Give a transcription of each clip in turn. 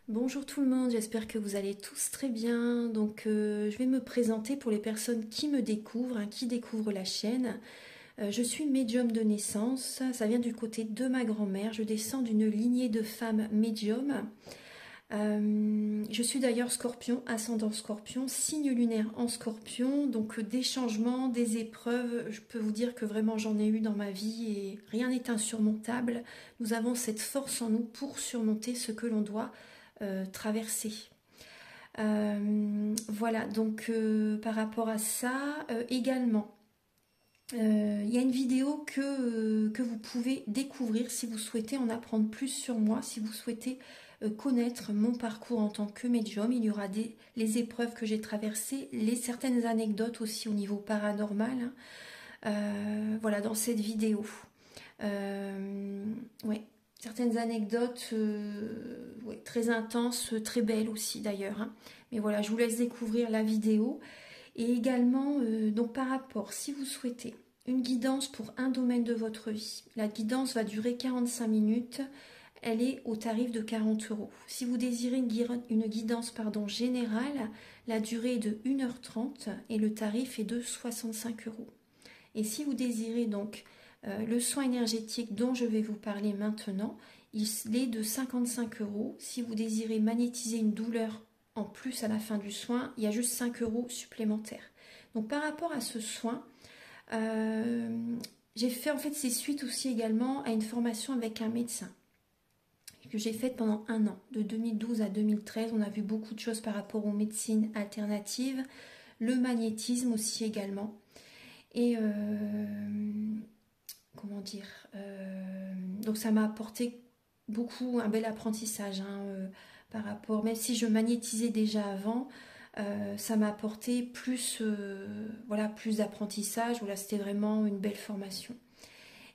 Bonjour tout le monde, j'espère que vous allez tous très bien. Donc je vais me présenter pour les personnes qui me découvrent, qui découvrent la chaîne. Je suis médium de naissance, ça vient du côté de ma grand-mère. Je descends d'une lignée de femmes médiums. Je suis d'ailleurs scorpion, ascendant scorpion, signe lunaire en scorpion. Donc des changements, des épreuves, je peux vous dire que vraiment j'en ai eu dans ma vie et rien n'est insurmontable. Nous avons cette force en nous pour surmonter ce que l'on doit traverser. Voilà, donc par rapport à ça, également, il y a une vidéo que vous pouvez découvrir si vous souhaitez en apprendre plus sur moi, si vous souhaitez connaître mon parcours en tant que médium. Il y aura les épreuves que j'ai traversées, certaines anecdotes aussi au niveau paranormal, voilà, dans cette vidéo. Ouais. Certaines anecdotes ouais, très intenses, très belles aussi d'ailleurs. Mais voilà, je vous laisse découvrir la vidéo. Et également, donc par rapport, si vous souhaitez une guidance pour un domaine de votre vie, la guidance va durer 45 minutes. Elle est au tarif de 40 €. Si vous désirez une guidance générale, la durée est de 1h30 et le tarif est de 65 €. Et si vous désirez donc le soin énergétique dont je vais vous parler maintenant, il est de 55 €. Si vous désirez magnétiser une douleur en plus à la fin du soin, il y a juste 5 € supplémentaires. Donc par rapport à ce soin, j'ai fait en fait c'est suite aussi également à une formation avec un médecin que j'ai faite pendant 1 an, de 2012 à 2013. On a vu beaucoup de choses par rapport aux médecines alternatives, le magnétisme aussi également. Et comment dire, donc ça m'a apporté beaucoup, un bel apprentissage par rapport, même si je magnétisais déjà avant, ça m'a apporté plus, voilà, plus d'apprentissage. Voilà, c'était vraiment une belle formation.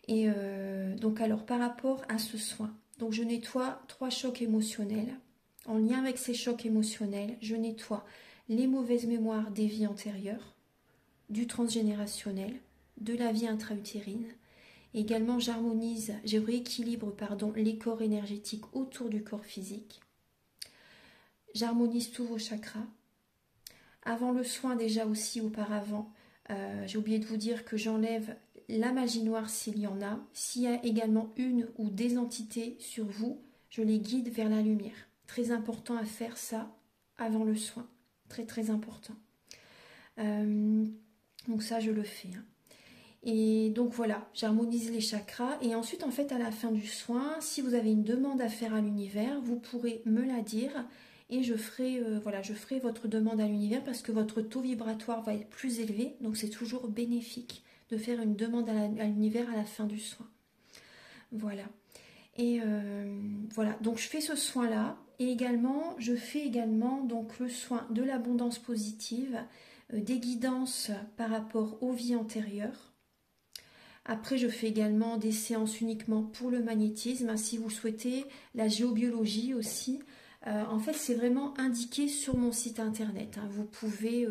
Et donc alors par rapport à ce soin, donc je nettoie 3 chocs émotionnels. En lien avec ces chocs émotionnels, je nettoie les mauvaises mémoires des vies antérieures, du transgénérationnel, de la vie intra-utérine. Également, je rééquilibre les corps énergétiques autour du corps physique. J'harmonise tous vos chakras. Avant le soin, déjà aussi auparavant, j'ai oublié de vous dire que j'enlève la magie noire s'il y en a. S'il y a également une ou des entités sur vous, je les guide vers la lumière. Très important à faire ça avant le soin. Très très important. Donc ça, je le fais. Et donc voilà, j'harmonise les chakras. Et ensuite, en fait, à la fin du soin, si vous avez une demande à faire à l'univers, vous pourrez me la dire. Et je ferai, voilà, je ferai votre demande à l'univers parce que votre taux vibratoire va être plus élevé. Donc c'est toujours bénéfique de faire une demande à l'univers à la fin du soin. Voilà. Et voilà, donc je fais ce soin-là. Et également, je fais également donc, le soin de l'abondance positive, des guidances par rapport aux vies antérieures. Après, je fais également des séances uniquement pour le magnétisme, si vous souhaitez, la géobiologie aussi. En fait, c'est vraiment indiqué sur mon site internet. Vous pouvez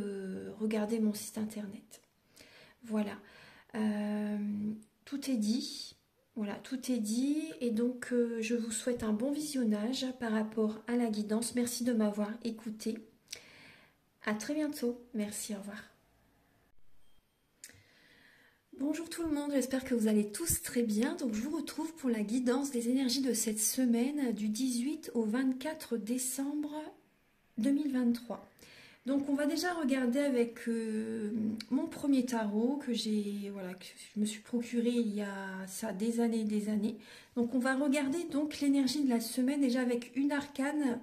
regarder mon site internet. Voilà. Tout est dit. Voilà, tout est dit. Et donc, je vous souhaite un bon visionnage par rapport à la guidance. Merci de m'avoir écouté. À très bientôt. Merci, au revoir. Bonjour tout le monde, j'espère que vous allez tous très bien. Donc je vous retrouve pour la guidance des énergies de cette semaine du 18 au 24 décembre 2023. Donc on va déjà regarder avec mon premier tarot que voilà, que je me suis procuré il y a ça des années et des années. Donc on va regarder donc l'énergie de la semaine déjà avec une arcane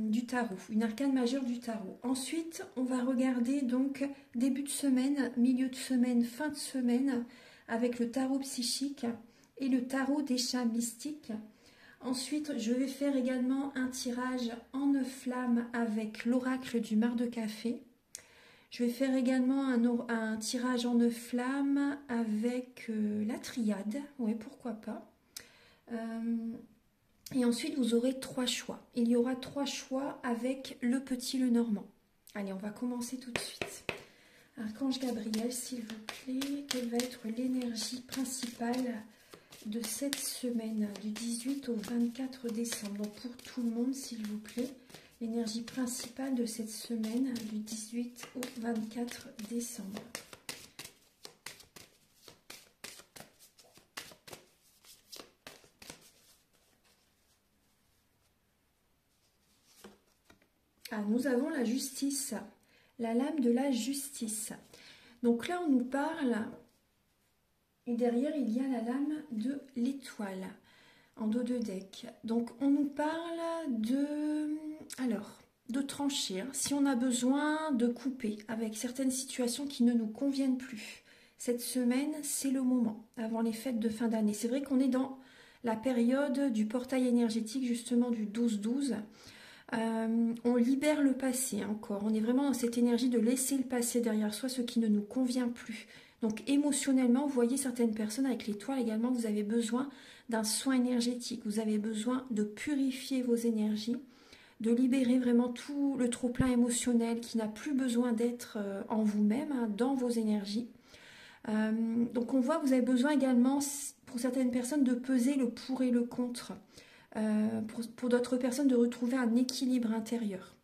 du tarot, une arcane majeure du tarot. Ensuite, on va regarder donc début de semaine, milieu de semaine, fin de semaine avec le tarot psychique et le tarot des chats mystiques. Ensuite, je vais faire également un tirage en 9 flammes avec l'oracle du mar de café. Je vais faire également un tirage en 9 flammes avec la triade, ouais, pourquoi pas. Et ensuite, vous aurez 3 choix. Il y aura 3 choix avec le petit Lenormand. Allez, on va commencer tout de suite. Archange Gabriel, s'il vous plaît, quelle va être l'énergie principale de cette semaine du 18 au 24 décembre. Donc pour tout le monde, s'il vous plaît, l'énergie principale de cette semaine du 18 au 24 décembre. Ah, nous avons la justice, la lame de la justice. Donc là, on nous parle, et derrière, il y a la lame de l'étoile, en dos de deck. Donc, on nous parle de trancher, si on a besoin de couper avec certaines situations qui ne nous conviennent plus. Cette semaine, c'est le moment, avant les fêtes de fin d'année. C'est vrai qu'on est dans la période du portail énergétique, justement, du 12-12. On libère le passé encore, on est vraiment dans cette énergie de laisser le passé derrière soi, ce qui ne nous convient plus. Donc émotionnellement, vous voyez certaines personnes avec l'étoile également, vous avez besoin d'un soin énergétique, vous avez besoin de purifier vos énergies, de libérer vraiment tout le trop-plein émotionnel qui n'a plus besoin d'être en vous-même, hein, dans vos énergies. Donc on voit que vous avez besoin également, pour certaines personnes, de peser le pour et le contre. Pour d'autres personnes, de retrouver un équilibre intérieur.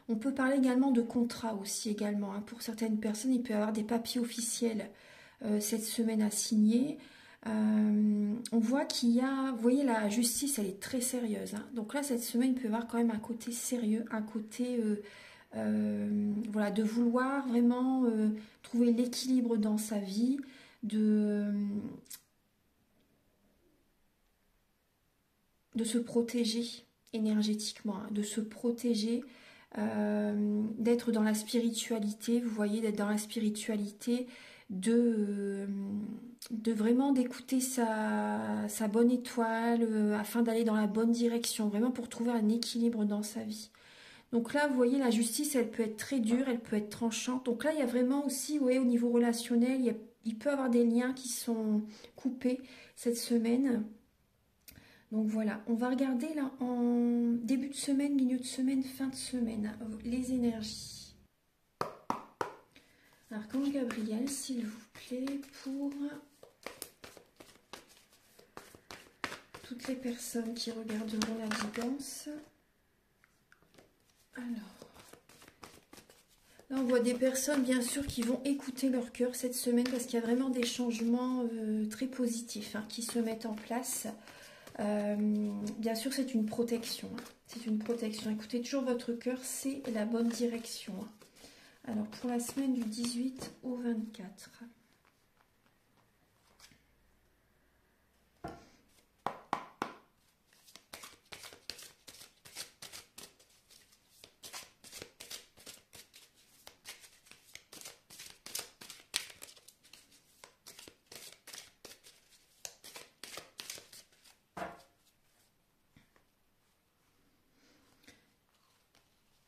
On peut parler également de contrat aussi également. Hein. Pour certaines personnes, il peut y avoir des papiers officiels cette semaine à signer. On voit qu'il y a, vous voyez, la justice, elle est très sérieuse. Hein. Donc là, cette semaine, il peut y avoir quand même un côté sérieux, un côté voilà, de vouloir vraiment trouver l'équilibre dans sa vie, de se protéger énergétiquement, hein, de se protéger, d'être dans la spiritualité, vous voyez, d'être dans la spiritualité, de vraiment d'écouter sa bonne étoile, afin d'aller dans la bonne direction, vraiment pour trouver un équilibre dans sa vie. Donc là, vous voyez, la justice, elle peut être très dure, elle peut être tranchante. Donc là, il y a vraiment aussi, vous voyez, au niveau relationnel, il peut y avoir des liens qui sont coupés cette semaine. Donc voilà, on va regarder là en début de semaine, milieu de semaine, fin de semaine, les énergies. Archange Gabriel, s'il vous plaît, pour toutes les personnes qui regarderont la guidance. Alors, là on voit des personnes bien sûr qui vont écouter leur cœur cette semaine parce qu'il y a vraiment des changements très positifs, hein, qui se mettent en place. Bien sûr, c'est une protection. Hein. C'est une protection. Écoutez toujours votre cœur, c'est la bonne direction. Hein. Alors, pour la semaine du 18 au 24.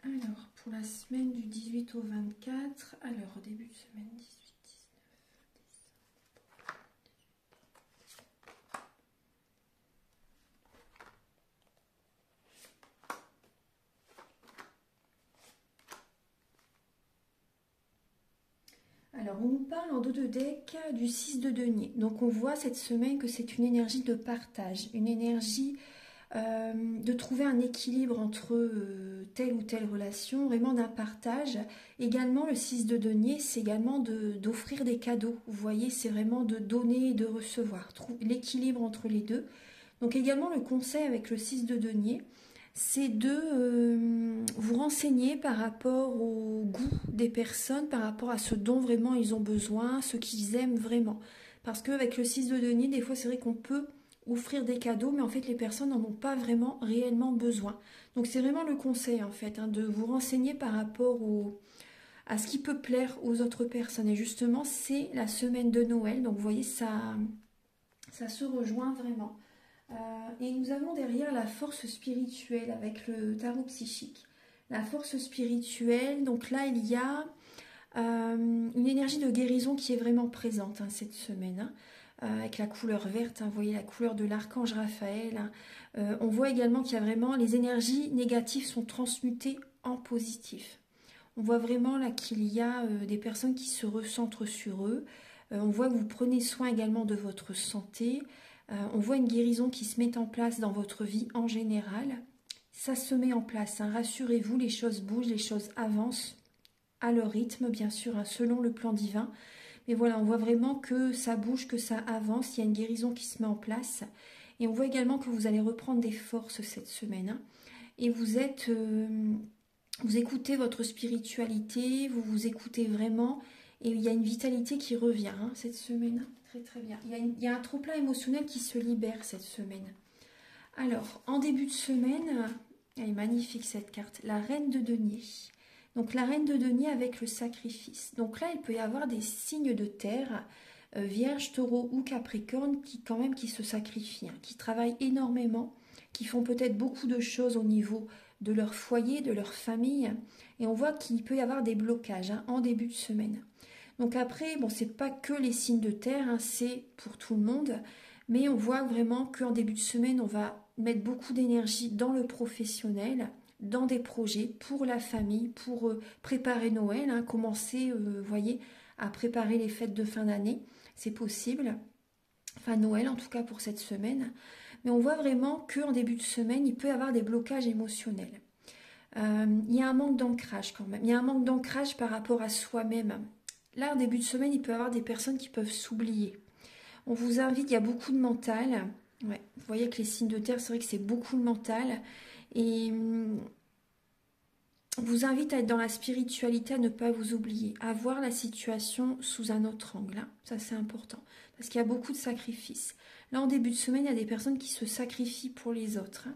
Alors, pour la semaine du 18 au 24, alors, début de semaine 18, 19. Alors, on nous parle en dos de deck du 6 de denier. Donc, on voit cette semaine que c'est une énergie de partage, une énergie de trouver un équilibre entre telle ou telle relation, vraiment d'un partage. Également, le 6 de denier, c'est également d'offrir des cadeaux. Vous voyez, c'est vraiment de donner et de recevoir, l'équilibre entre les deux. Donc également, le conseil avec le 6 de denier, c'est de vous renseigner par rapport au goût des personnes, par rapport à ce dont vraiment ils ont besoin, ce qu'ils aiment vraiment. Parce qu'avec le 6 de denier, des fois, c'est vrai qu'on peut offrir des cadeaux, mais en fait, les personnes n'en ont pas vraiment réellement besoin. Donc, c'est vraiment le conseil, en fait, hein, de vous renseigner par rapport à ce qui peut plaire aux autres personnes. Et justement, c'est la semaine de Noël. Donc, vous voyez, ça se rejoint vraiment. Et nous avons derrière la force spirituelle avec le tarot psychique. La force spirituelle, donc là, il y a une énergie de guérison qui est vraiment présente, hein, cette semaine, hein. Avec la couleur verte, hein, vous voyez la couleur de l'archange Raphaël. Hein. On voit également qu'il y a vraiment les énergies négatives sont transmutées en positif. On voit vraiment là qu'il y a des personnes qui se recentrent sur eux, On voit que vous prenez soin également de votre santé. On voit une guérison qui se met en place dans votre vie en général. Ça se met en place, hein. Rassurez-vous, les choses bougent, les choses avancent à leur rythme, bien sûr, hein, selon le plan divin. Mais voilà, on voit vraiment que ça bouge, que ça avance, il y a une guérison qui se met en place. Et on voit également que vous allez reprendre des forces cette semaine, hein. Et vous écoutez votre spiritualité, vous vous écoutez vraiment. Et il y a une vitalité qui revient, hein, cette semaine. Très très bien. Il y a un trop-plein émotionnel qui se libère cette semaine. Alors, en début de semaine, elle est magnifique cette carte, la reine de denier. Donc la reine de denier avec le sacrifice. Donc là, il peut y avoir des signes de terre, Vierge, Taureau ou Capricorne, qui se sacrifient, hein, qui travaillent énormément, qui font peut-être beaucoup de choses au niveau de leur foyer, de leur famille. Et on voit qu'il peut y avoir des blocages, hein, en début de semaine. Donc après, bon, c'est pas que les signes de terre, hein, c'est pour tout le monde. Mais on voit vraiment qu'en début de semaine, on va mettre beaucoup d'énergie dans le professionnel, dans des projets pour la famille, pour préparer Noël, hein, commencer, voyez, à préparer les fêtes de fin d'année. C'est possible. Enfin, Noël en tout cas pour cette semaine. Mais on voit vraiment qu'en début de semaine, il peut y avoir des blocages émotionnels. Il y a un manque d'ancrage quand même. Il y a un manque d'ancrage par rapport à soi-même. Là, en début de semaine, il peut y avoir des personnes qui peuvent s'oublier. On vous invite, il y a beaucoup de mental. Ouais, vous voyez que les signes de terre, c'est vrai que c'est beaucoup de mental. Et on vous invite à être dans la spiritualité, à ne pas vous oublier, à voir la situation sous un autre angle, hein. Ça, c'est important, parce qu'il y a beaucoup de sacrifices. Là, en début de semaine, il y a des personnes qui se sacrifient pour les autres, hein.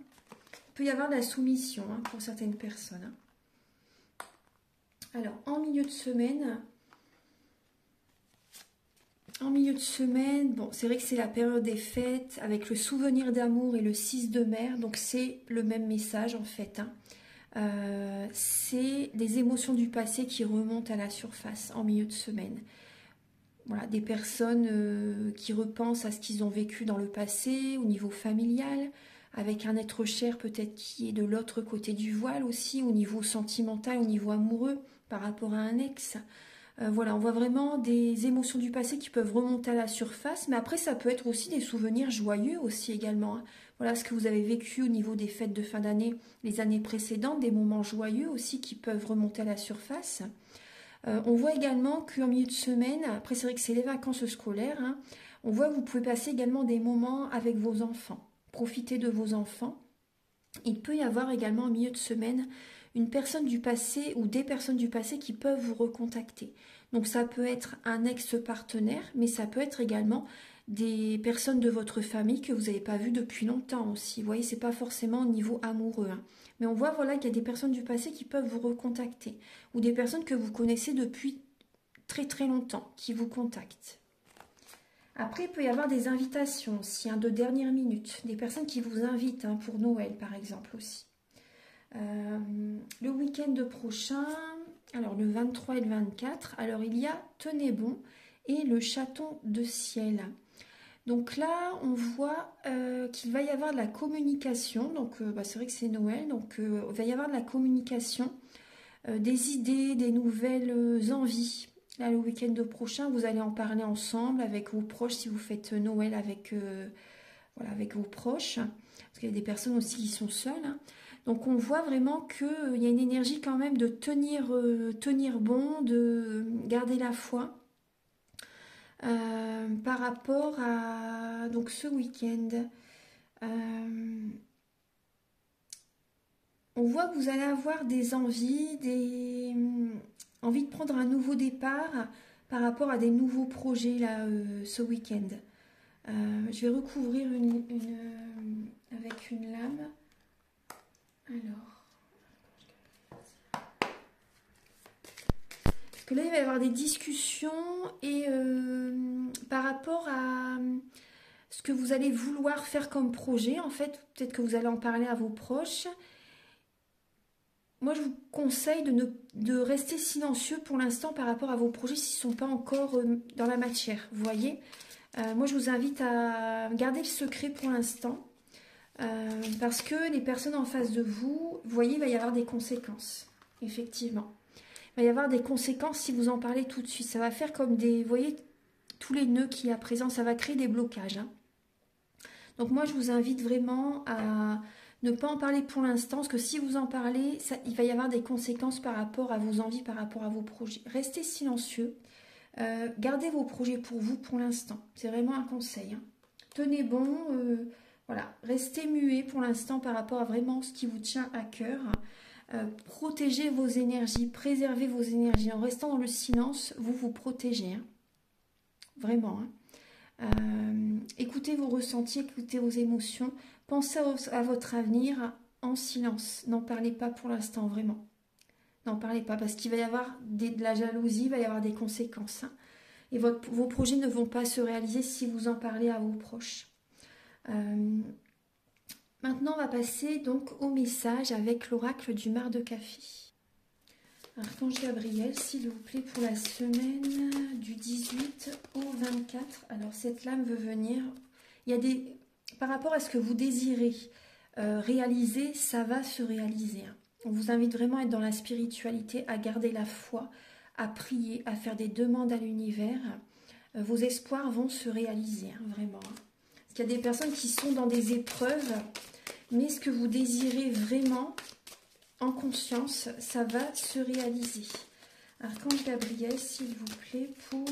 Il peut y avoir de la soumission, hein, pour certaines personnes, hein. Alors, en milieu de semaine... bon, c'est vrai que c'est la période des fêtes, avec le souvenir d'amour et le 6 de mer, donc c'est le même message en fait, hein. C'est des émotions du passé qui remontent à la surface en milieu de semaine. Voilà, des personnes qui repensent à ce qu'ils ont vécu dans le passé, au niveau familial, avec un être cher peut-être qui est de l'autre côté du voile aussi, au niveau sentimental, au niveau amoureux, par rapport à un ex. Voilà, on voit vraiment des émotions du passé qui peuvent remonter à la surface, mais après ça peut être aussi des souvenirs joyeux aussi également, hein. Voilà ce que vous avez vécu au niveau des fêtes de fin d'année, les années précédentes, des moments joyeux aussi qui peuvent remonter à la surface. On voit également qu'en milieu de semaine, après c'est vrai que c'est les vacances scolaires, hein, on voit que vous pouvez passer également des moments avec vos enfants, profiter de vos enfants. Il peut y avoir également en milieu de semaine une personne du passé ou des personnes du passé qui peuvent vous recontacter. Donc ça peut être un ex-partenaire, mais ça peut être également des personnes de votre famille que vous n'avez pas vues depuis longtemps aussi. Vous voyez, c'est pas forcément au niveau amoureux, hein. Mais on voit voilà, qu'il y a des personnes du passé qui peuvent vous recontacter. Ou des personnes que vous connaissez depuis très très longtemps, qui vous contactent. Après, il peut y avoir des invitations aussi, hein, de dernière minute. Des personnes qui vous invitent, hein, pour Noël par exemple aussi. Le week-end prochain, alors le 23 et le 24, alors il y a Tenez bon et le chaton de ciel. Donc là, on voit qu'il va y avoir de la communication. Donc c'est vrai que c'est Noël, donc il va y avoir de la communication, des idées, des nouvelles envies. Là, le week-end prochain, vous allez en parler ensemble avec vos proches si vous faites Noël avec, voilà, avec vos proches. Parce qu'il y a des personnes aussi qui sont seules, hein. Donc on voit vraiment qu'il y a une énergie quand même de tenir bon, de garder la foi. Par rapport à donc ce week-end, on voit que vous allez avoir des envies, envie de prendre un nouveau départ par rapport à des nouveaux projets là, ce week-end. Je vais recouvrir avec une lame. Alors, parce que là il va y avoir des discussions et par rapport à ce que vous allez vouloir faire comme projet, en fait, peut-être que vous allez en parler à vos proches. Moi, je vous conseille de rester silencieux pour l'instant par rapport à vos projets s'ils ne sont pas encore dans la matière, vous voyez. Moi, je vous invite à garder le secret pour l'instant parce que les personnes en face de vous, vous voyez, il va y avoir des conséquences, effectivement. Il va y avoir des conséquences si vous en parlez tout de suite. Ça va faire comme des, vous voyez, tous les nœuds qu'il y a présents, ça va créer des blocages. Hein. Donc moi, je vous invite vraiment à ne pas en parler pour l'instant, parce que si vous en parlez, il va y avoir des conséquences par rapport à vos envies, par rapport à vos projets. Restez silencieux. Gardez vos projets pour vous pour l'instant. C'est vraiment un conseil. Hein. Tenez bon. Voilà. Restez muet pour l'instant par rapport à vraiment ce qui vous tient à cœur. Protégez vos énergies. Préservez vos énergies. En restant dans le silence, vous vous protégez. Hein. Vraiment. Hein. Écoutez vos ressentis, écoutez vos émotions. Pensez à votre avenir en silence. N'en parlez pas pour l'instant, vraiment. N'en parlez pas, parce qu'il va y avoir de la jalousie, il va y avoir des conséquences. Hein. Et vos projets ne vont pas se réaliser si vous en parlez à vos proches. Maintenant, on va passer donc au message avec l'oracle du mar de café. Archange Gabriel, s'il vous plaît, pour la semaine du 18 au 24. Alors, cette lame veut venir. Il y a des... Par rapport à ce que vous désirez réaliser, ça va se réaliser. Hein. On vous invite vraiment à être dans la spiritualité, à garder la foi, à prier, à faire des demandes à l'univers. Vos espoirs vont se réaliser, hein, vraiment. Parce qu'il y a des personnes qui sont dans des épreuves, mais ce que vous désirez vraiment, en conscience, ça va se réaliser. Archange Gabriel, s'il vous plaît, pour...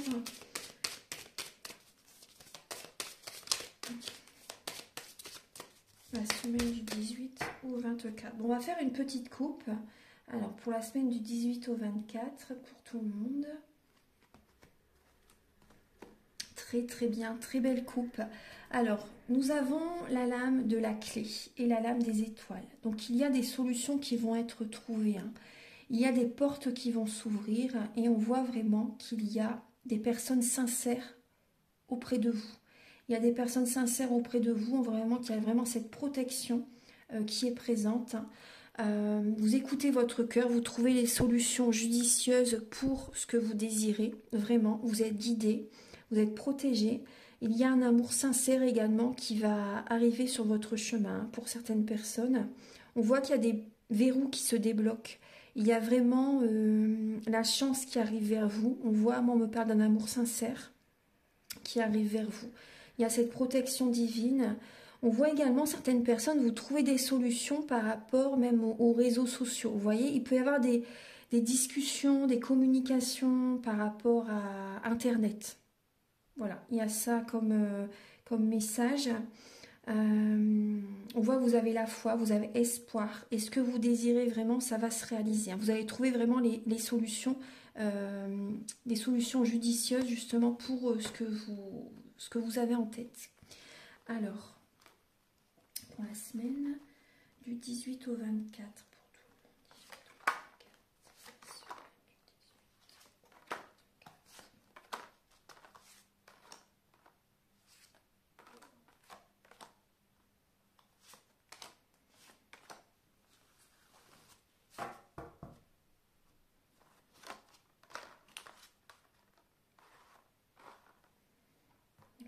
la semaine du 18 au 24. Bon, on va faire une petite coupe. Alors, pour la semaine du 18 au 24, pour tout le monde. Très, très bien. Très belle coupe. Alors, nous avons la lame de la clé et la lame des étoiles. Donc, il y a des solutions qui vont être trouvées. Hein. Il y a des portes qui vont s'ouvrir et on voit vraiment qu'il y a des personnes sincères auprès de vous. Il y a des personnes sincères auprès de vous, vraiment, qu'il y a vraiment cette protection qui est présente. Vous écoutez votre cœur, vous trouvez les solutions judicieuses pour ce que vous désirez. Vraiment, vous êtes guidé, vous êtes protégé. Il y a un amour sincère également qui va arriver sur votre chemin pour certaines personnes. On voit qu'il y a des verrous qui se débloquent. Il y a vraiment la chance qui arrive vers vous. On voit, moi on me parle d'un amour sincère qui arrive vers vous. Il y a cette protection divine. On voit également certaines personnes, vous trouvez des solutions par rapport même aux réseaux sociaux. Vous voyez, il peut y avoir des discussions, des communications par rapport à Internet. Voilà, il y a ça comme message. On voit que vous avez la foi, vous avez espoir. Et ce que vous désirez vraiment, ça va se réaliser. Vous allez trouver vraiment les solutions, des solutions judicieuses justement pour ce que vous avez en tête. Alors, pour la semaine du 18 au 24.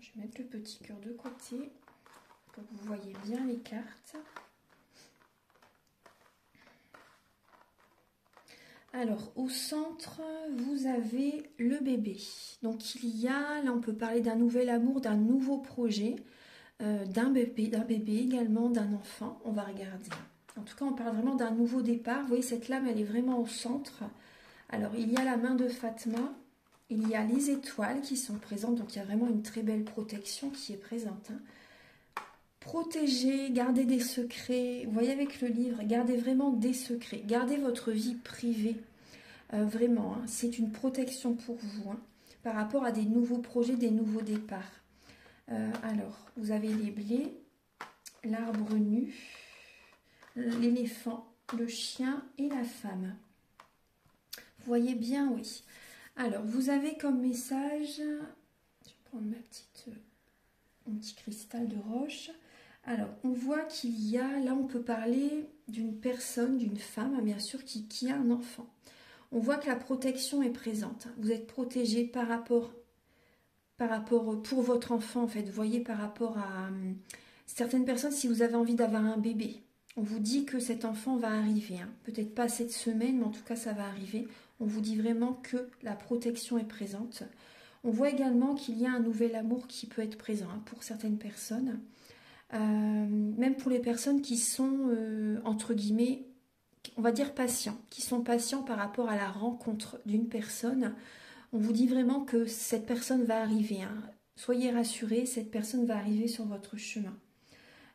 Je vais mettre le petit cœur de côté pour que vous voyez bien les cartes. Alors, au centre, vous avez le bébé. Donc, il y a, là, on peut parler d'un nouvel amour, d'un nouveau projet, d'un bébé également, d'un enfant. On va regarder. En tout cas, on parle vraiment d'un nouveau départ. Vous voyez, cette lame, elle est vraiment au centre. Alors, il y a la main de Fatma. Il y a les étoiles qui sont présentes, donc il y a vraiment une très belle protection qui est présente. Hein. Protégez, gardez des secrets. Vous voyez avec le livre, gardez vraiment des secrets. Gardez votre vie privée. Vraiment, hein, c'est une protection pour vous. Hein, par rapport à des nouveaux projets, des nouveaux départs. Alors, vous avez les blés, l'arbre nu, l'éléphant, le chien et la femme. Vous voyez bien, oui. Alors, vous avez comme message, je vais prendre mon petit cristal de roche. Alors, on voit qu'il y a, là on peut parler d'une personne, d'une femme, bien sûr, qui a un enfant. On voit que la protection est présente. Vous êtes protégé par rapport pour votre enfant, en fait. Vous voyez, par rapport à certaines personnes, si vous avez envie d'avoir un bébé, on vous dit que cet enfant va arriver. Hein. Peut-être pas cette semaine, mais en tout cas, ça va arriver. On vous dit vraiment que la protection est présente. On voit également qu'il y a un nouvel amour qui peut être présent hein, pour certaines personnes. Même pour les personnes qui sont, entre guillemets, on va dire patients, qui sont patients par rapport à la rencontre d'une personne. On vous dit vraiment que cette personne va arriver. Hein. Soyez rassurés, cette personne va arriver sur votre chemin.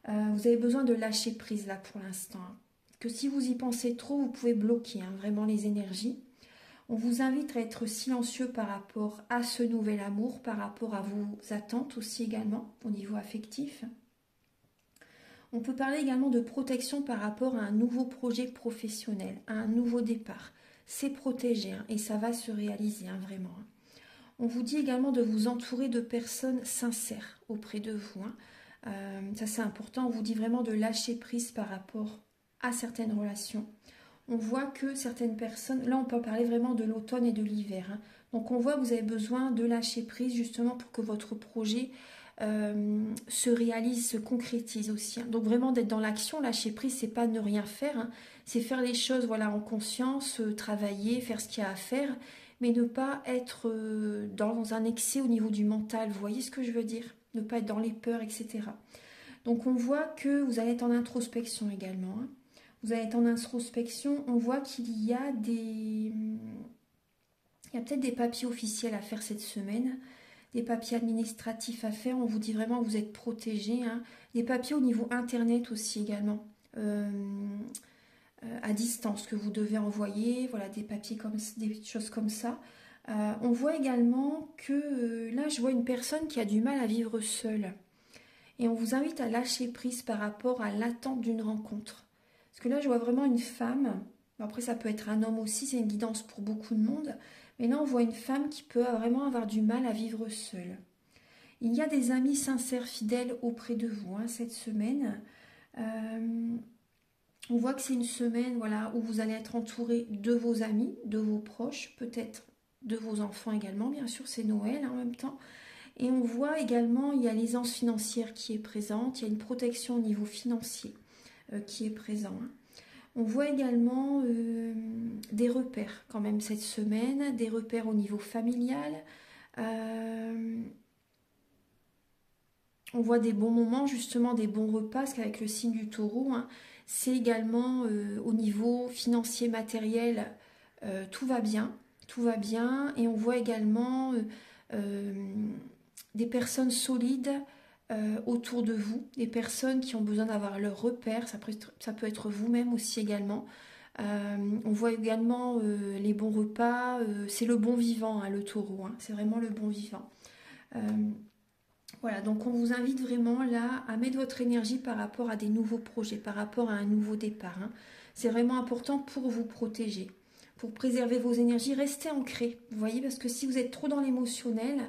Vous avez besoin de lâcher prise là pour l'instant. Hein. Que si vous y pensez trop, vous pouvez bloquer hein, vraiment les énergies. On vous invite à être silencieux par rapport à ce nouvel amour, par rapport à vos attentes aussi également au niveau affectif. On peut parler également de protection par rapport à un nouveau projet professionnel, à un nouveau départ. C'est protégé hein, et ça va se réaliser hein, vraiment. Hein. On vous dit également de vous entourer de personnes sincères auprès de vous. Hein. Ça c'est important, on vous dit vraiment de lâcher prise par rapport à certaines relations. On voit que certaines personnes, là on peut parler vraiment de l'automne et de l'hiver. Hein. Donc on voit que vous avez besoin de lâcher prise justement pour que votre projet se réalise, se concrétise aussi. Hein. Donc vraiment d'être dans l'action, lâcher prise, c'est pas ne rien faire, hein. C'est faire les choses voilà, en conscience, travailler, faire ce qu'il y a à faire, mais ne pas être dans un excès au niveau du mental, vous voyez ce que je veux dire? Ne pas être dans les peurs, etc. Donc on voit que vous allez être en introspection également. Hein. Vous allez être en introspection, on voit qu'il y a peut-être des papiers officiels à faire cette semaine, des papiers administratifs à faire, on vous dit vraiment que vous êtes protégés. Hein. Des papiers au niveau internet aussi également, à distance que vous devez envoyer, voilà, des papiers comme des choses comme ça. On voit également que là je vois une personne qui a du mal à vivre seule. Et on vous invite à lâcher prise par rapport à l'attente d'une rencontre. Parce que là, je vois vraiment une femme. Après, ça peut être un homme aussi, c'est une guidance pour beaucoup de monde. Mais là, on voit une femme qui peut vraiment avoir du mal à vivre seule. Il y a des amis sincères, fidèles auprès de vous hein, cette semaine. On voit que c'est une semaine voilà, où vous allez être entouré de vos amis, de vos proches, peut-être de vos enfants également. Bien sûr, c'est Noël hein, en même temps. Et on voit également, il y a l'aisance financière qui est présente, il y a une protection au niveau financier qui est présent. Hein. On voit également des repères quand même cette semaine, des repères au niveau familial. On voit des bons moments, justement des bons repas, parce qu'avec le signe du taureau, hein, c'est également au niveau financier, matériel, tout va bien. Tout va bien. Et on voit également des personnes solides autour de vous, des personnes qui ont besoin d'avoir leurs repères, ça peut être vous-même aussi également. On voit également les bons repas, c'est le bon vivant, hein, le taureau, hein, c'est vraiment le bon vivant. Voilà, donc on vous invite vraiment là à mettre votre énergie par rapport à des nouveaux projets, par rapport à un nouveau départ. Hein. C'est vraiment important pour vous protéger, pour préserver vos énergies, restez ancrés, vous voyez, parce que si vous êtes trop dans l'émotionnel,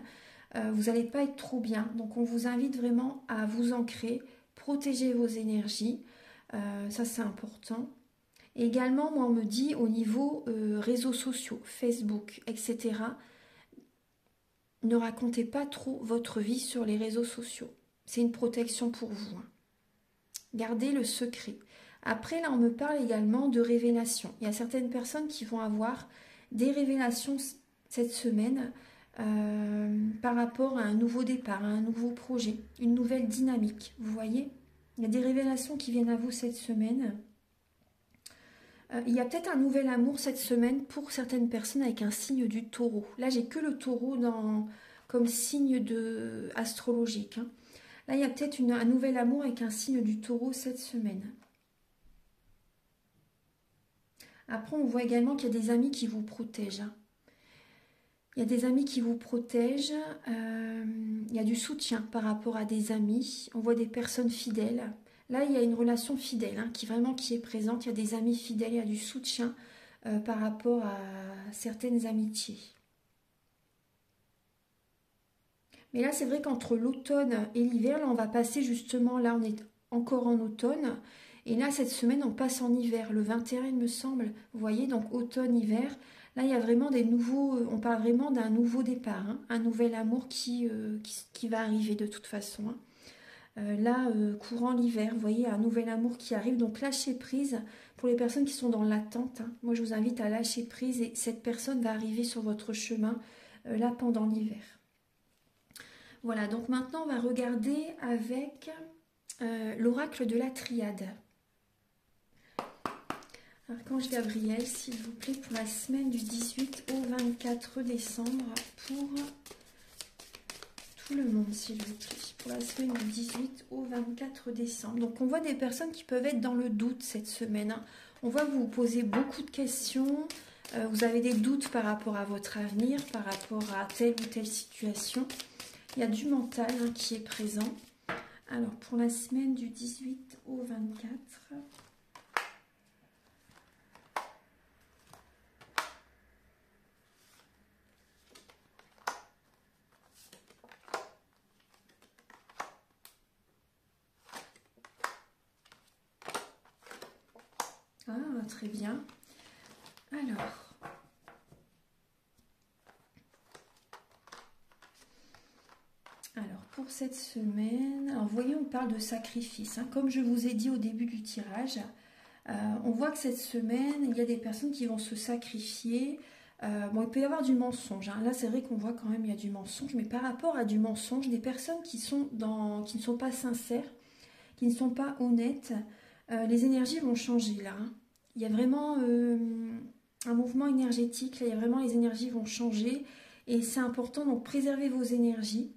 vous n'allez pas être trop bien. Donc on vous invite vraiment à vous ancrer, protéger vos énergies, ça c'est important. Et également, moi on me dit au niveau réseaux sociaux, Facebook, etc., ne racontez pas trop votre vie sur les réseaux sociaux. C'est une protection pour vous. Hein. Gardez le secret. Après, là, on me parle également de révélations. Il y a certaines personnes qui vont avoir des révélations cette semaine par rapport à un nouveau départ, à un nouveau projet, une nouvelle dynamique. Vous voyez, il y a des révélations qui viennent à vous cette semaine. Il y a peut-être un nouvel amour cette semaine pour certaines personnes avec un signe du taureau. Là, j'ai que le taureau comme signe astrologique. Hein. Là, il y a peut-être un nouvel amour avec un signe du taureau cette semaine. Après, on voit également qu'il y a des amis qui vous protègent. Hein. Il y a des amis qui vous protègent. Il y a du soutien par rapport à des amis. On voit des personnes fidèles. Là, il y a une relation fidèle hein, qui est présente. Il y a des amis fidèles, il y a du soutien par rapport à certaines amitiés. Mais là, c'est vrai qu'entre l'automne et l'hiver, là, on va passer justement, là, on est encore en automne. Et là, cette semaine, on passe en hiver, le 21, il me semble. Vous voyez, donc automne, hiver. Là, il y a vraiment des nouveaux, on parle vraiment d'un nouveau départ, hein, un nouvel amour qui va arriver de toute façon. Hein. Là, courant l'hiver, vous voyez, un nouvel amour qui arrive. Donc, lâchez prise pour les personnes qui sont dans l'attente. Hein. Moi, je vous invite à lâcher prise et cette personne va arriver sur votre chemin là pendant l'hiver. Voilà, donc maintenant on va regarder avec l'oracle de la triade. Archange Gabriel, s'il vous plaît, pour la semaine du 18 au 24 décembre, pour tout le monde, s'il vous plaît, pour la semaine du 18 au 24 décembre. Donc on voit des personnes qui peuvent être dans le doute cette semaine, hein. On voit que vous vous posez beaucoup de questions, vous avez des doutes par rapport à votre avenir, par rapport à telle ou telle situation. Il y a du mental, hein, qui est présent. Alors pour la semaine du 18 au 24... Ah, très bien. Alors, pour cette semaine, alors, vous voyez, on parle de sacrifice, hein. Comme je vous ai dit au début du tirage, on voit que cette semaine, il y a des personnes qui vont se sacrifier. Bon, il peut y avoir du mensonge, hein. Là, c'est vrai qu'on voit quand même il y a du mensonge, mais par rapport à du mensonge, des personnes qui ne sont pas sincères, qui ne sont pas honnêtes, les énergies vont changer là, hein. Il y a vraiment un mouvement énergétique, là, il y a vraiment les énergies vont changer et c'est important, donc préservez vos énergies.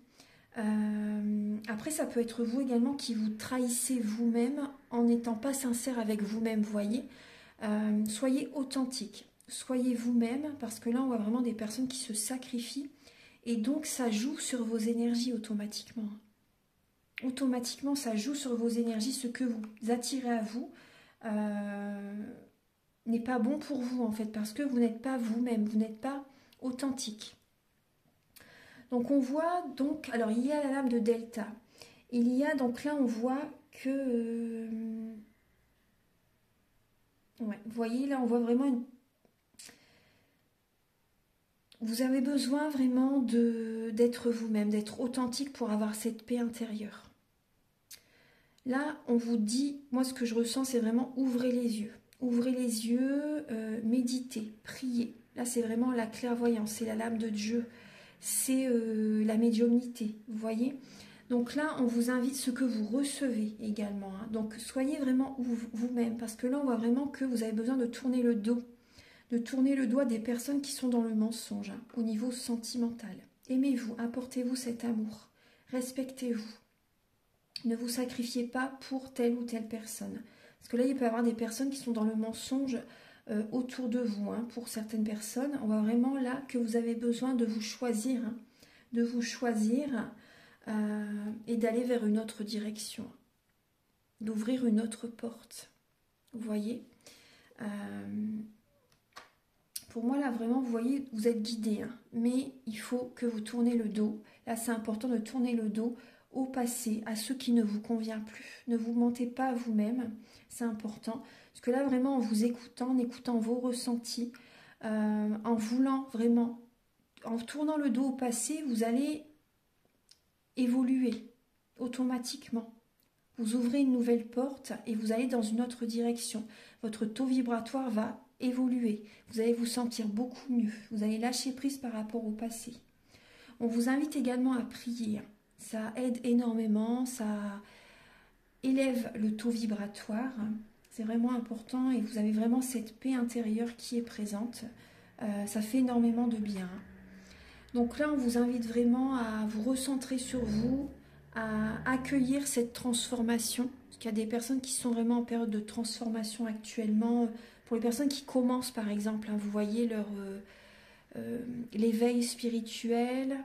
Après, ça peut être vous également qui vous trahissez vous-même en n'étant pas sincère avec vous-même, vous voyez. Soyez authentique, soyez vous-même, parce que là, on voit vraiment des personnes qui se sacrifient et donc ça joue sur vos énergies automatiquement. Automatiquement, ça joue sur vos énergies, ce que vous attirez à vous n'est pas bon pour vous en fait, parce que vous n'êtes pas vous-même, vous n'êtes pas authentique. Donc on voit, donc, alors il y a la lame de Delta. Il y a, donc là on voit que... ouais, vous voyez, là on voit vraiment une... Vous avez besoin vraiment d'être vous-même, d'être authentique pour avoir cette paix intérieure. Là, on vous dit, moi ce que je ressens, c'est vraiment ouvrez les yeux. Ouvrez les yeux, méditez, priez. Là, c'est vraiment la clairvoyance, c'est la lame de Dieu, c'est la médiumnité, vous voyez. Donc là, on vous invite ce que vous recevez également, hein. Donc, soyez vraiment vous-même, parce que là, on voit vraiment que vous avez besoin de tourner le dos, de tourner le doigt des personnes qui sont dans le mensonge, hein, au niveau sentimental. Aimez-vous, apportez-vous cet amour, respectez-vous. Ne vous sacrifiez pas pour telle ou telle personne. Parce que là, il peut y avoir des personnes qui sont dans le mensonge autour de vous, hein. Pour certaines personnes, on voit vraiment là que vous avez besoin de vous choisir, hein, de vous choisir et d'aller vers une autre direction, d'ouvrir une autre porte. Vous voyez, pour moi, là, vraiment, vous voyez, vous êtes guidé, hein, mais il faut que vous tournez le dos. Là, c'est important de tourner le dos au passé, à ce qui ne vous convient plus. Ne vous mentez pas à vous-même, c'est important. Parce que là, vraiment, en vous écoutant, en écoutant vos ressentis, en voulant vraiment, en tournant le dos au passé, vous allez évoluer automatiquement. Vous ouvrez une nouvelle porte et vous allez dans une autre direction. Votre taux vibratoire va évoluer. Vous allez vous sentir beaucoup mieux. Vous allez lâcher prise par rapport au passé. On vous invite également à prier. Ça aide énormément, ça élève le taux vibratoire. C'est vraiment important et vous avez vraiment cette paix intérieure qui est présente. Ça fait énormément de bien. Donc là, on vous invite vraiment à vous recentrer sur vous, à accueillir cette transformation. Parce qu'il y a des personnes qui sont vraiment en période de transformation actuellement. Pour les personnes qui commencent, par exemple, hein, vous voyez leur l'éveil spirituel.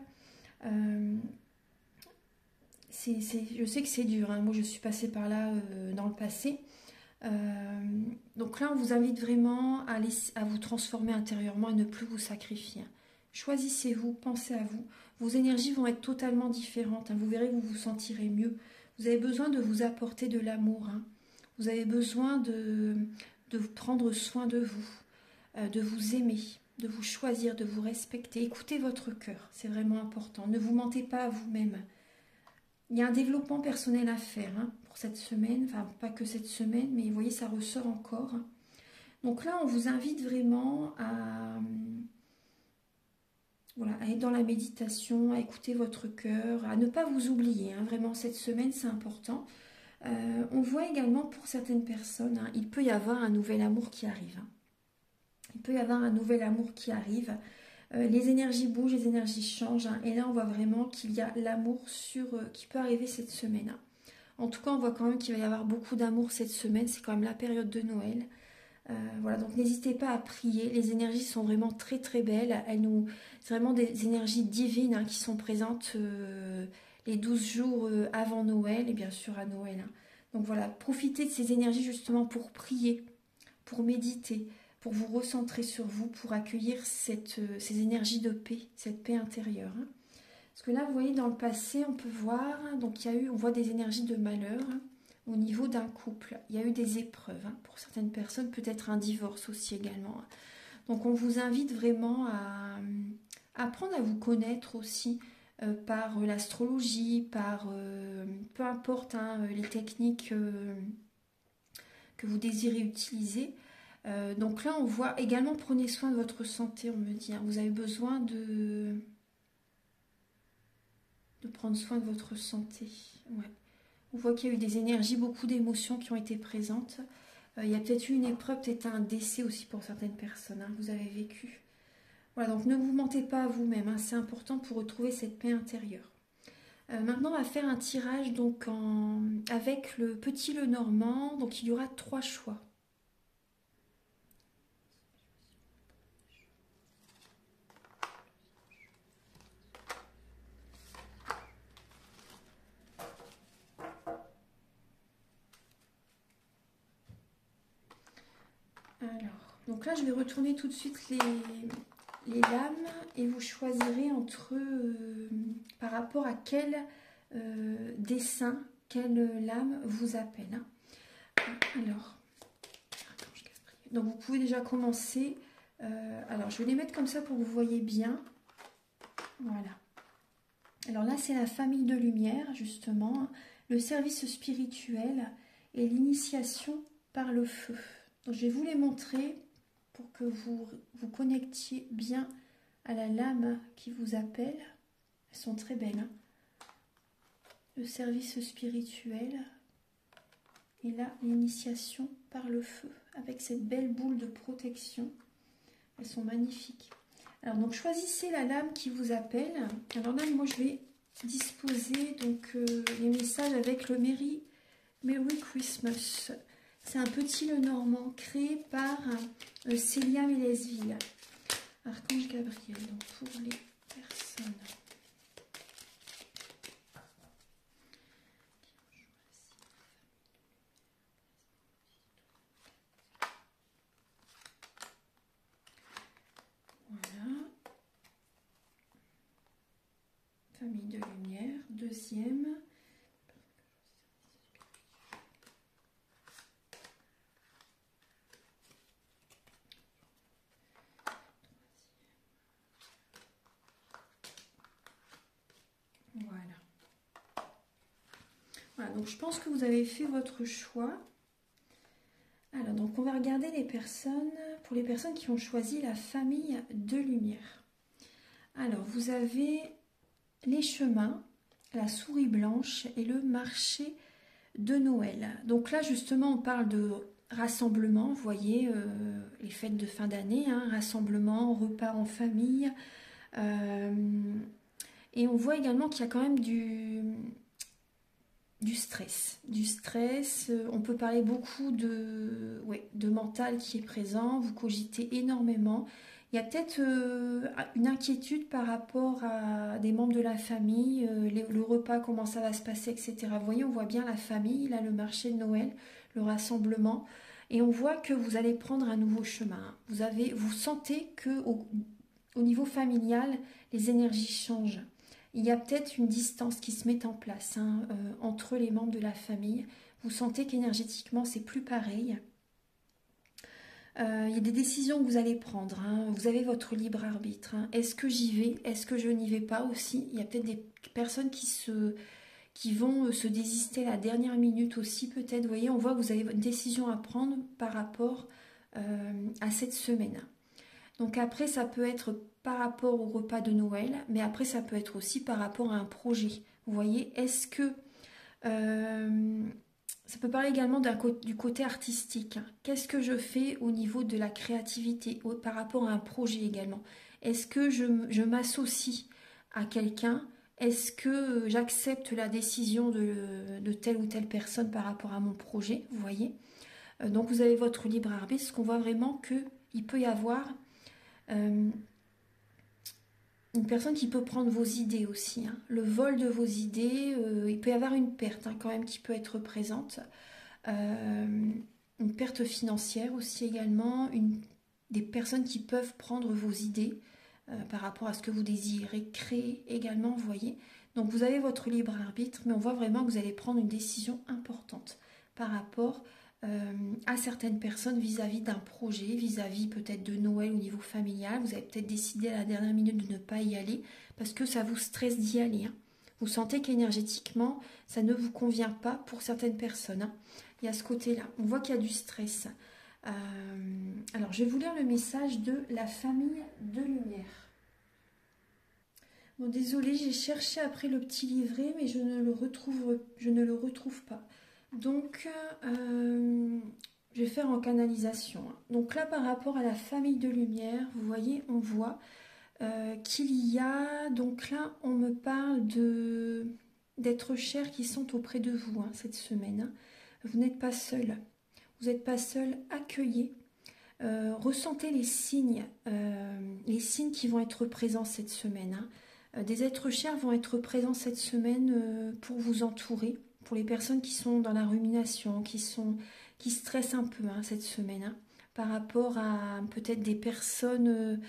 Je sais que c'est dur, hein. Moi je suis passée par là dans le passé. Donc là, on vous invite vraiment à vous transformer intérieurement et ne plus vous sacrifier. Choisissez-vous, pensez à vous. Vos énergies vont être totalement différentes, hein. Vous verrez que vous vous sentirez mieux. Vous avez besoin de vous apporter de l'amour, hein. Vous avez besoin de prendre soin de vous, de vous aimer, de vous choisir, de vous respecter. Écoutez votre cœur, c'est vraiment important. Ne vous mentez pas à vous-même. Il y a un développement personnel à faire, hein, pour cette semaine, enfin pas que cette semaine, mais vous voyez, ça ressort encore. Donc là, on vous invite vraiment Voilà, à être dans la méditation, à écouter votre cœur, à ne pas vous oublier. Hein, vraiment, cette semaine, c'est important. On voit également pour certaines personnes, hein, il peut y avoir un nouvel amour qui arrive. Hein. Il peut y avoir un nouvel amour qui arrive. Les énergies bougent, les énergies changent. Hein, et là, on voit vraiment qu'il y a l'amour qui peut arriver cette semaine. Hein. En tout cas, on voit quand même qu'il va y avoir beaucoup d'amour cette semaine. C'est quand même la période de Noël. Voilà, donc n'hésitez pas à prier. Les énergies sont vraiment très très belles. C'est vraiment des énergies divines hein, qui sont présentes les 12 jours avant Noël et bien sûr à Noël. Hein. Donc voilà, profitez de ces énergies justement pour prier, pour méditer, pour vous recentrer sur vous, pour accueillir ces énergies de paix, cette paix intérieure. Hein. Parce que là, vous voyez, dans le passé, on peut voir, donc on voit des énergies de malheur. Hein, au niveau d'un couple. Il y a eu des épreuves. Hein. Pour certaines personnes, peut-être un divorce aussi également. Hein. Donc on vous invite vraiment à apprendre à vous connaître aussi par l'astrologie, par peu importe hein, les techniques que vous désirez utiliser. Donc là, on voit également, prenez soin de votre santé, on me dit. Hein. Vous avez besoin de prendre soin de votre santé. Ouais. On voit qu'il y a eu des énergies, beaucoup d'émotions qui ont été présentes. Il y a peut-être eu une épreuve, peut-être un décès aussi pour certaines personnes. Hein, vous avez vécu. Voilà, donc ne vous mentez pas à vous-même. Hein, c'est important pour retrouver cette paix intérieure. Maintenant, on va faire un tirage donc avec le petit Lenormand. Donc, il y aura 3 choix. Alors, donc là, je vais retourner tout de suite les lames et vous choisirez entre par rapport à quel dessin, quelle lame vous appelle. Hein. Alors, donc vous pouvez déjà commencer. Alors, je vais les mettre comme ça pour que vous voyez bien. Voilà. Alors là, c'est la famille de lumière, justement, le service spirituel et l'initiation par le feu. Donc, je vais vous les montrer pour que vous vous connectiez bien à la lame qui vous appelle. Elles sont très belles. Hein. Le service spirituel et là, l'initiation par le feu avec cette belle boule de protection. Elles sont magnifiques. Alors, donc, choisissez la lame qui vous appelle. Alors là, moi, je vais disposer donc, les messages avec le Merry Christmas. C'est un petit Lenormand créé par Célia Mélesville. Archange Gabriel, donc pour les personnes. Voilà. Famille de lumière, deuxième. Voilà, donc je pense que vous avez fait votre choix. Alors, donc on va regarder pour les personnes qui ont choisi la famille de lumière. Alors, vous avez les chemins, la souris blanche et le marché de Noël. Donc là, justement, on parle de rassemblement, vous voyez, les fêtes de fin d'année, hein, rassemblement, repas en famille. Et on voit également qu'il y a quand même du stress. On peut parler beaucoup de mental qui est présent, vous cogitez énormément. Il y a peut-être une inquiétude par rapport à des membres de la famille, le repas, comment ça va se passer, etc. Vous voyez, on voit bien la famille, là, le marché de Noël, le rassemblement. Et on voit que vous allez prendre un nouveau chemin. Vous sentez que au niveau familial, les énergies changent. Il y a peut-être une distance qui se met en place entre les membres de la famille. Vous sentez qu'énergétiquement, c'est plus pareil. Il y a des décisions que vous allez prendre. Hein. Vous avez votre libre arbitre. Hein. Est-ce que j'y vais? Est-ce que je n'y vais pas aussi? Il y a peut-être des personnes qui vont se désister à la dernière minute aussi, peut-être. Vous voyez, on voit que vous avez une décision à prendre par rapport à cette semaine. Donc après, ça peut être par rapport au repas de Noël, mais après ça peut être aussi par rapport à un projet. Vous voyez, est-ce que ça peut parler également du côté artistique. Qu'est-ce que je fais au niveau de la créativité, par rapport à un projet également? Est-ce que je m'associe à quelqu'un? Est-ce que j'accepte la décision de telle ou telle personne par rapport à mon projet? Vous voyez? Donc vous avez votre libre arbitre, parce qu'on voit vraiment qu'il peut y avoir une personne qui peut prendre vos idées aussi, hein. Le vol de vos idées, il peut y avoir une perte, hein, quand même qui peut être présente. Une perte financière aussi également, des personnes qui peuvent prendre vos idées par rapport à ce que vous désirez créer également, vous voyez. Donc vous avez votre libre arbitre, mais on voit vraiment que vous allez prendre une décision importante par rapport à certaines personnes vis-à-vis d'un projet, vis-à-vis peut-être de Noël au niveau familial. Vous avez peut-être décidé à la dernière minute de ne pas y aller parce que ça vous stresse d'y aller, hein. Vous sentez qu'énergétiquement, ça ne vous convient pas pour certaines personnes, hein. Il y a ce côté-là. On voit qu'il y a du stress. Alors, je vais vous lire le message de la famille de lumière. Bon, désolé, j'ai cherché après le petit livret, mais je ne le retrouve pas. Donc, je vais faire en canalisation, hein. Donc là, par rapport à la famille de lumière, vous voyez, on voit qu'il y a... Donc là, on me parle d'êtres chers qui sont auprès de vous, hein, cette semaine, hein. Vous n'êtes pas seul. Vous n'êtes pas seul. Accueillez. Ressentez les signes qui vont être présents cette semaine, hein. Des êtres chers vont être présents cette semaine pour vous entourer. Pour les personnes qui sont dans la rumination, qui stressent un peu, hein, cette semaine, hein, par rapport à peut-être des personnes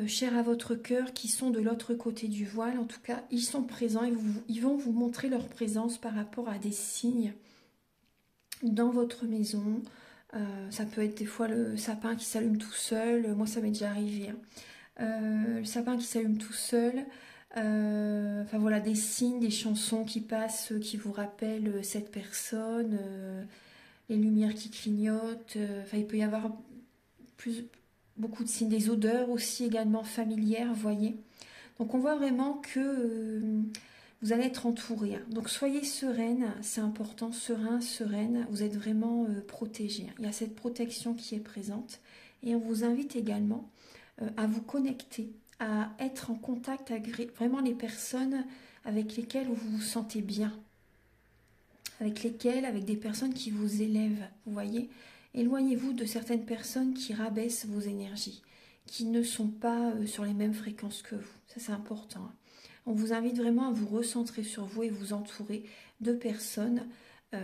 chères à votre cœur qui sont de l'autre côté du voile. En tout cas, ils sont présents et ils vont vous montrer leur présence par rapport à des signes dans votre maison. Ça peut être des fois le sapin qui s'allume tout seul. Moi, ça m'est déjà arrivé, hein. Le sapin qui s'allume tout seul. Enfin voilà, des signes, des chansons qui passent, qui vous rappellent cette personne. Les lumières qui clignotent. Enfin, il peut y avoir beaucoup de signes. Des odeurs aussi également familières, vous voyez. Donc on voit vraiment que... vous allez être entouré, hein. Donc soyez sereine, c'est important, sereine, vous êtes vraiment protégé, hein. Il y a cette protection qui est présente et on vous invite également à vous connecter, à être en contact avec vraiment les personnes avec lesquelles vous vous sentez bien, avec des personnes qui vous élèvent, vous voyez. Éloignez-vous de certaines personnes qui rabaissent vos énergies, qui ne sont pas sur les mêmes fréquences que vous, ça c'est important, hein. On vous invite vraiment à vous recentrer sur vous et vous entourer de personnes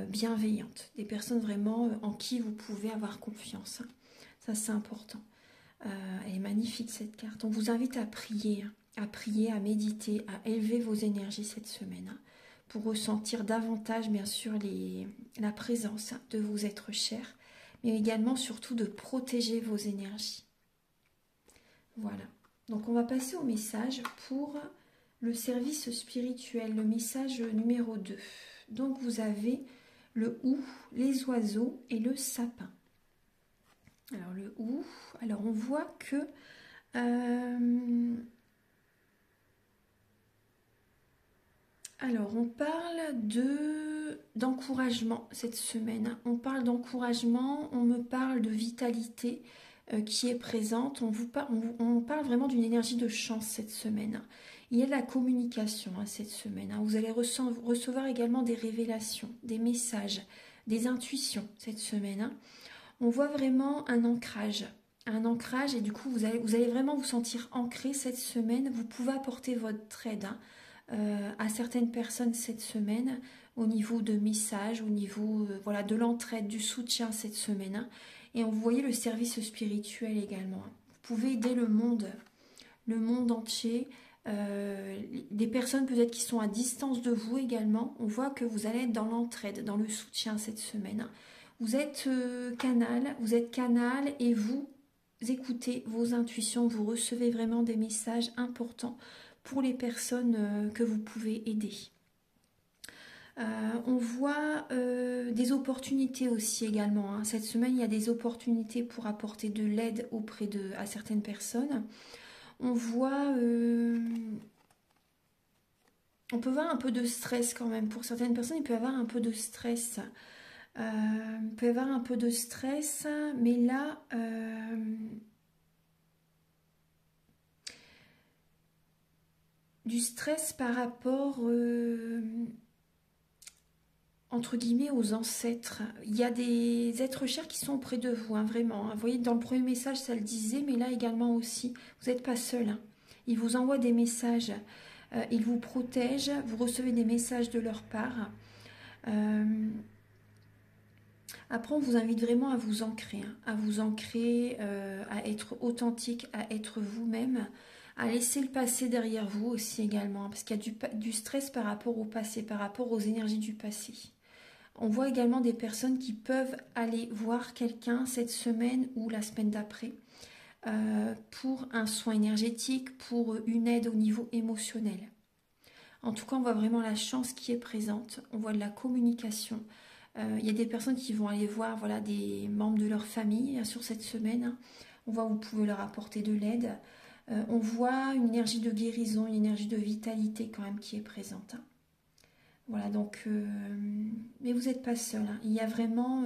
bienveillantes, des personnes vraiment en qui vous pouvez avoir confiance, hein. Ça, c'est important. Elle est magnifique cette carte. On vous invite à prier, à méditer, à élever vos énergies cette semaine, hein, pour ressentir davantage, bien sûr, la présence, hein, de vos êtres chers, mais également, surtout, de protéger vos énergies. Voilà. Donc, on va passer au message pour... le service spirituel, le message numéro 2. Donc vous avez le hou, les oiseaux et le sapin. Alors le hou, alors on voit que alors on parle d'encouragement cette semaine. On parle d'encouragement, on me parle de vitalité qui est présente. On parle vraiment d'une énergie de chance cette semaine. Il y a de la communication, hein, cette semaine, hein. Vous allez recevoir également des révélations, des messages, des intuitions cette semaine, hein. On voit vraiment un ancrage et du coup vous allez vraiment vous sentir ancré cette semaine. Vous pouvez apporter votre aide, hein, à certaines personnes cette semaine au niveau de messages, au niveau voilà, de l'entraide, du soutien cette semaine, hein. Et vous voyez le service spirituel également, hein. Vous pouvez aider le monde entier. Des personnes peut-être qui sont à distance de vous également. On voit que vous allez être dans l'entraide, dans le soutien cette semaine. Vous êtes canal et vous écoutez vos intuitions, vous recevez vraiment des messages importants pour les personnes que vous pouvez aider. On voit des opportunités aussi également, hein. Cette semaine, il y a des opportunités pour apporter de l'aide à certaines personnes. On voit... on peut voir un peu de stress quand même. Pour certaines personnes, il peut y avoir un peu de stress. Il peut y avoir un peu de stress, mais là... du stress par rapport... entre guillemets aux ancêtres. Il y a des êtres chers qui sont auprès de vous, hein, vraiment. Vous voyez, dans le premier message, ça le disait, mais là également aussi, vous n'êtes pas seul. Hein. Ils vous envoient des messages, ils vous protègent, vous recevez des messages de leur part. Après, on vous invite vraiment à vous ancrer, hein, à vous ancrer, à être authentique, à être vous-même, à laisser le passé derrière vous aussi également, hein, parce qu'il y a du stress par rapport au passé, par rapport aux énergies du passé. On voit également des personnes qui peuvent aller voir quelqu'un cette semaine ou la semaine d'après pour un soin énergétique, pour une aide au niveau émotionnel. En tout cas, on voit vraiment la chance qui est présente. On voit de la communication. Il y a des personnes qui vont aller voir voilà, des membres de leur famille sur cette semaine. On voit que vous pouvez leur apporter de l'aide. On voit une énergie de guérison, une énergie de vitalité quand même qui est présente. Voilà, donc, mais vous n'êtes pas seul. Hein. Il y a vraiment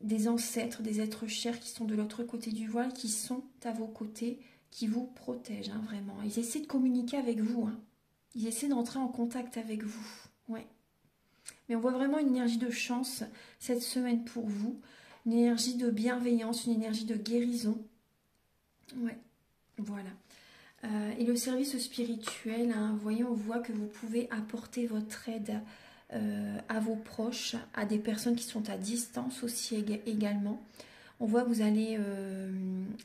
des ancêtres, des êtres chers qui sont de l'autre côté du voile, qui sont à vos côtés, qui vous protègent, hein, vraiment. Ils essaient de communiquer avec vous. Hein. Ils essaient d'entrer en contact avec vous. Ouais. Mais on voit vraiment une énergie de chance cette semaine pour vous. Une énergie de bienveillance, une énergie de guérison. Ouais, voilà. Et le service spirituel, hein, vous voyez, on voit que vous pouvez apporter votre aide à vos proches, à des personnes qui sont à distance aussi également. On voit que vous allez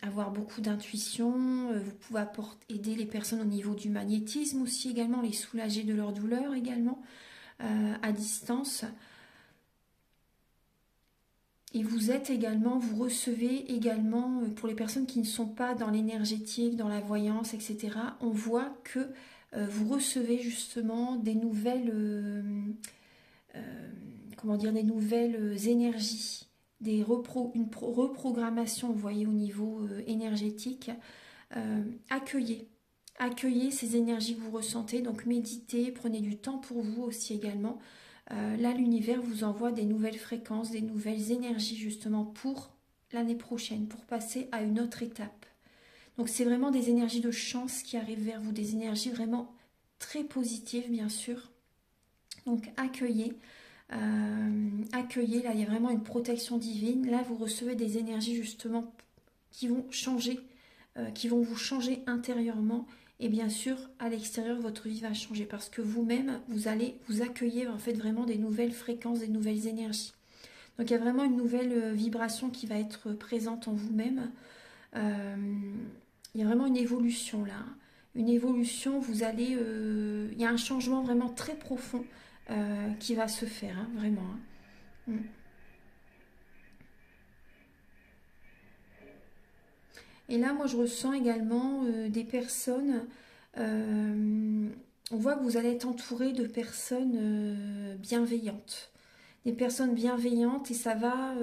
avoir beaucoup d'intuition, vous pouvez aider les personnes au niveau du magnétisme aussi également, les soulager de leur douleur également à distance. Et vous êtes également, vous recevez également, pour les personnes qui ne sont pas dans l'énergétique, dans la voyance, etc., on voit que vous recevez justement des nouvelles, comment dire, des nouvelles énergies, une reprogrammation, vous voyez, au niveau énergétique. Accueillez ces énergies que vous ressentez, donc méditez, prenez du temps pour vous aussi également. Là, l'univers vous envoie des nouvelles fréquences, des nouvelles énergies justement pour l'année prochaine, pour passer à une autre étape. Donc c'est vraiment des énergies de chance qui arrivent vers vous, des énergies vraiment très positives bien sûr. Donc accueillez, là il y a vraiment une protection divine. Là vous recevez des énergies justement qui vont changer, qui vont vous changer intérieurement. Et bien sûr, à l'extérieur, votre vie va changer parce que vous-même, vous allez vous accueillir en fait vraiment des nouvelles fréquences, des nouvelles énergies. Donc il y a vraiment une nouvelle vibration qui va être présente en vous-même. Il y a vraiment une évolution là. Une évolution, vous allez... il y a un changement vraiment très profond qui va se faire, hein, vraiment. Hein. Et là, moi, je ressens également des personnes... on voit que vous allez être entouré de personnes bienveillantes. Des personnes bienveillantes et ça va,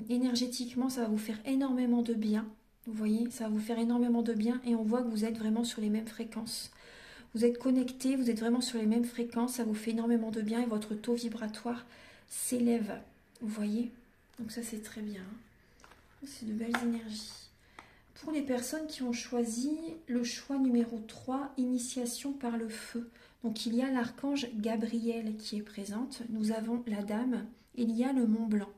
énergétiquement, ça va vous faire énormément de bien. Vous voyez, ça va vous faire énormément de bien et on voit que vous êtes vraiment sur les mêmes fréquences. Vous êtes connectés, vous êtes vraiment sur les mêmes fréquences, ça vous fait énormément de bien et votre taux vibratoire s'élève. Vous voyez? Donc ça, c'est très bien. C'est de belles énergies. Pour les personnes qui ont choisi le choix numéro 3, initiation par le feu. Donc il y a l'archange Gabriel qui est présente, nous avons la dame, il y a le Mont Blanc.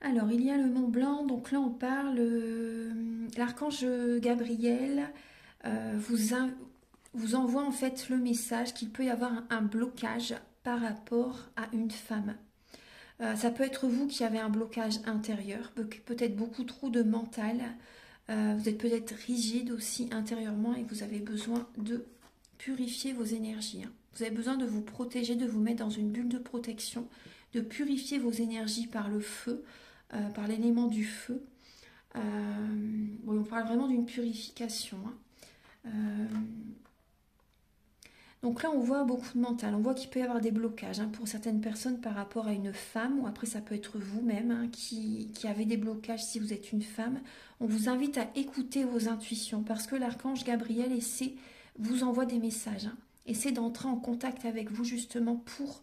Alors il y a le Mont Blanc, donc là on parle, l'archange Gabriel vous envoie en fait le message qu'il peut y avoir un blocage par rapport à une femme. Ça peut être vous qui avez un blocage intérieur, peut-être beaucoup trop de mental. Vous êtes peut-être rigide aussi intérieurement et vous avez besoin de purifier vos énergies. Hein. Vous avez besoin de vous protéger, de vous mettre dans une bulle de protection, de purifier vos énergies par le feu, par l'élément du feu. Bon, on parle vraiment d'une purification. Hein. Donc là, on voit beaucoup de mental. On voit qu'il peut y avoir des blocages hein, pour certaines personnes par rapport à une femme, ou après ça peut être vous-même hein, qui avez des blocages si vous êtes une femme. On vous invite à écouter vos intuitions parce que l'archange Gabriel vous envoie des messages. Hein, essaie d'entrer en contact avec vous justement pour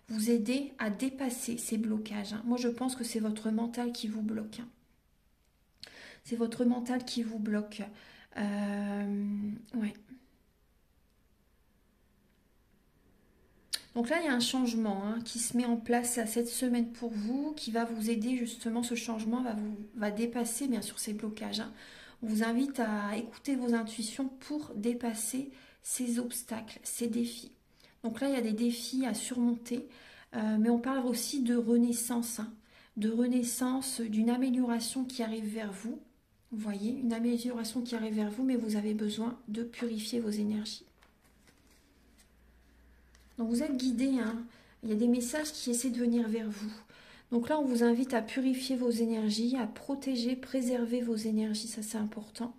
vous aider à dépasser ces blocages. Hein. Moi, je pense que c'est votre mental qui vous bloque. Hein. C'est votre mental qui vous bloque. Ouais. Donc là, il y a un changement hein, qui se met en place cette semaine pour vous, qui va vous aider justement. Ce changement va dépasser bien sûr ces blocages. Hein. On vous invite à écouter vos intuitions pour dépasser ces obstacles, ces défis. Donc là, il y a des défis à surmonter, mais on parle aussi de renaissance, hein, de renaissance, d'une amélioration qui arrive vers vous. Vous voyez, une amélioration qui arrive vers vous, mais vous avez besoin de purifier vos énergies. Donc vous êtes guidé, hein. Il y a des messages qui essaient de venir vers vous. Donc là, on vous invite à purifier vos énergies, à protéger, préserver vos énergies, ça c'est important.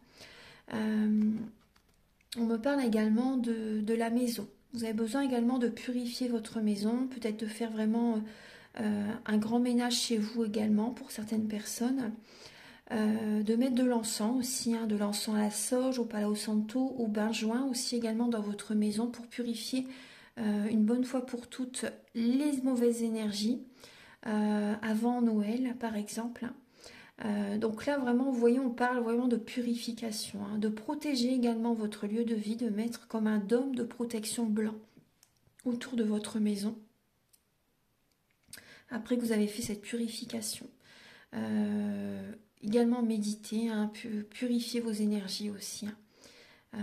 On me parle également de la maison. Vous avez besoin également de purifier votre maison, peut-être de faire vraiment un grand ménage chez vous également pour certaines personnes. De mettre de l'encens aussi, hein, de l'encens à la sauge, au Palo Santo, au benjoin aussi également dans votre maison pour purifier une bonne fois pour toutes les mauvaises énergies avant Noël par exemple. Donc là vraiment vous voyez on parle vraiment de purification, hein, de protéger également votre lieu de vie, de mettre comme un dôme de protection blanc autour de votre maison après que vous avez fait cette purification. Également méditer, hein, purifier vos énergies aussi. Hein.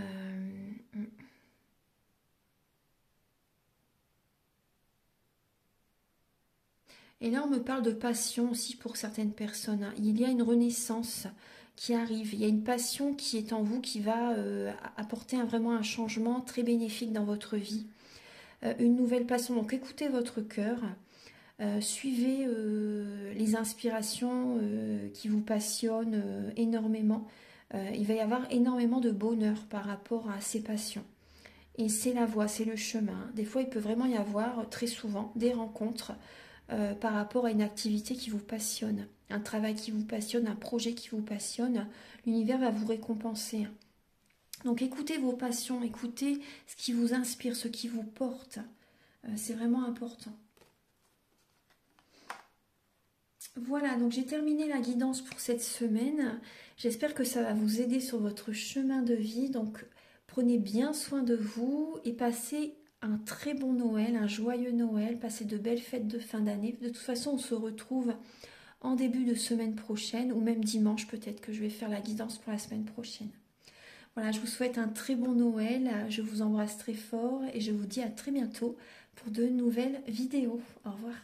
Et là, on me parle de passion aussi pour certaines personnes. Hein. Il y a une renaissance qui arrive. Il y a une passion qui est en vous qui va apporter vraiment un changement très bénéfique dans votre vie. Une nouvelle passion. Donc écoutez votre cœur. Suivez les inspirations qui vous passionnent énormément. Il va y avoir énormément de bonheur par rapport à ces passions. Et c'est la voie, c'est le chemin. Des fois, il peut vraiment y avoir, très souvent, des rencontres par rapport à une activité qui vous passionne, un travail qui vous passionne, un projet qui vous passionne. L'univers va vous récompenser. Donc écoutez vos passions, écoutez ce qui vous inspire, ce qui vous porte. C'est vraiment important. Voilà, donc j'ai terminé la guidance pour cette semaine. J'espère que ça va vous aider sur votre chemin de vie. Donc prenez bien soin de vous et passez un très bon Noël, un joyeux Noël, passez de belles fêtes de fin d'année. De toute façon, on se retrouve en début de semaine prochaine ou même dimanche peut-être que je vais faire la guidance pour la semaine prochaine. Voilà, je vous souhaite un très bon Noël, je vous embrasse très fort et je vous dis à très bientôt pour de nouvelles vidéos. Au revoir.